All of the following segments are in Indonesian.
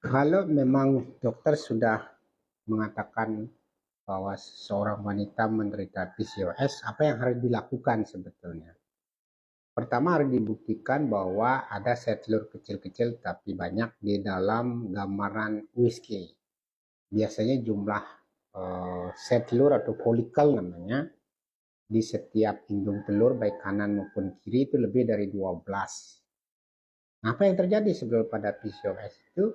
Kalau memang dokter sudah mengatakan bahwa seorang wanita menderita PCOS, apa yang harus dilakukan sebetulnya? Pertama harus dibuktikan bahwa ada sel telur kecil-kecil tapi banyak di dalam gambaran USG. Biasanya jumlah sel telur atau folikel namanya di setiap indung telur baik kanan maupun kiri itu lebih dari 12. Nah, apa yang terjadi sebelum pada PCOS itu?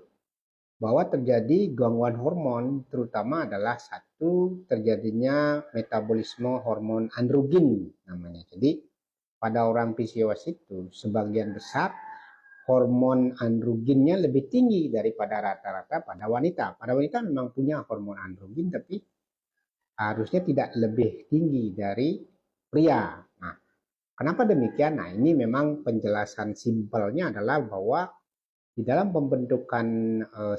Bahwa terjadi gangguan hormon, terutama adalah satu terjadinya metabolisme hormon androgen namanya. Jadi pada orang PCOS itu sebagian besar hormon androgennya lebih tinggi daripada rata-rata pada wanita. Pada wanita memang punya hormon androgen tapi harusnya tidak lebih tinggi dari pria. Nah, kenapa demikian? Nah, ini memang penjelasan simpelnya adalah bahwa di dalam pembentukan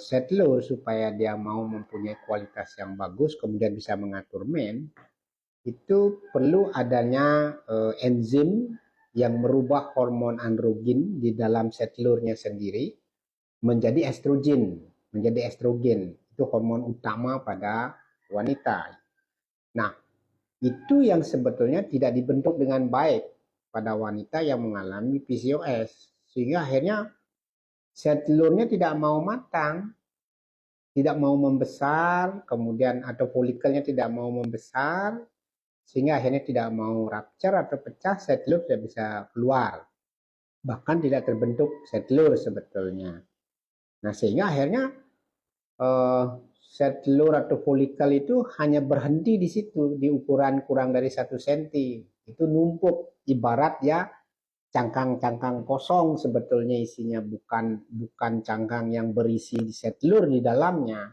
settler supaya dia mau mempunyai kualitas yang bagus kemudian bisa mengatur men, itu perlu adanya enzim yang merubah hormon androgen di dalam settlernya sendiri menjadi estrogen. Itu hormon utama pada wanita. Nah, itu yang sebetulnya tidak dibentuk dengan baik pada wanita yang mengalami PCOS, sehingga akhirnya sel telurnya tidak mau matang, tidak mau membesar, kemudian atau folikelnya tidak mau membesar, sehingga akhirnya tidak mau rupture atau pecah, sel telur tidak bisa keluar. Bahkan tidak terbentuk sel telur sebetulnya. Nah, sehingga akhirnya sel telur atau folikel itu hanya berhenti di situ, di ukuran kurang dari 1 cm. Itu numpuk, ibarat ya cangkang-cangkang kosong sebetulnya isinya, bukan cangkang yang berisi sel telur di dalamnya.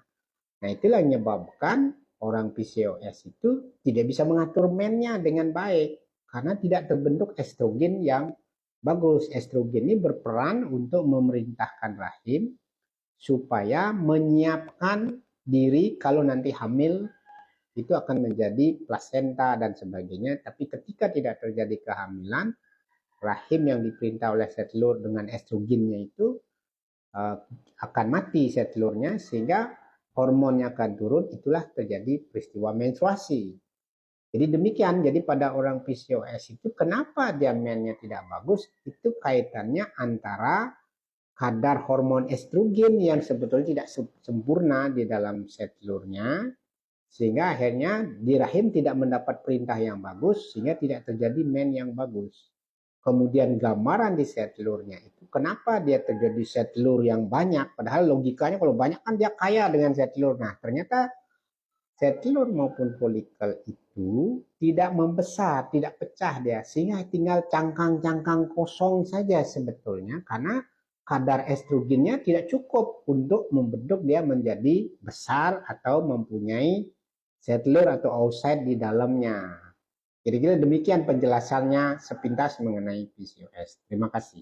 Nah, itulah yang menyebabkan orang PCOS itu tidak bisa mengatur mennya dengan baik karena tidak terbentuk estrogen yang bagus. Estrogen ini berperan untuk memerintahkan rahim supaya menyiapkan diri kalau nanti hamil itu akan menjadi plasenta dan sebagainya. Tapi ketika tidak terjadi kehamilan, rahim yang diperintah oleh sel telur dengan estrogennya itu akan mati sel telurnya sehingga hormonnya akan turun, itulah terjadi peristiwa menstruasi. Jadi demikian, jadi pada orang PCOS itu kenapa dia mennya tidak bagus, itu kaitannya antara kadar hormon estrogen yang sebetulnya tidak sempurna di dalam sel telurnya, sehingga akhirnya di rahim tidak mendapat perintah yang bagus, sehingga tidak terjadi men yang bagus. Kemudian gambaran di sel telurnya itu kenapa dia terjadi sel telur yang banyak, padahal logikanya kalau banyak kan dia kaya dengan sel telur. Nah, ternyata sel telur maupun folikel itu tidak membesar, tidak pecah dia, sehingga tinggal cangkang-cangkang kosong saja sebetulnya karena kadar estrogennya tidak cukup untuk membentuk dia menjadi besar atau mempunyai sel telur atau oocyte di dalamnya. Kira-kira demikian penjelasannya sepintas mengenai PCOS. Terima kasih.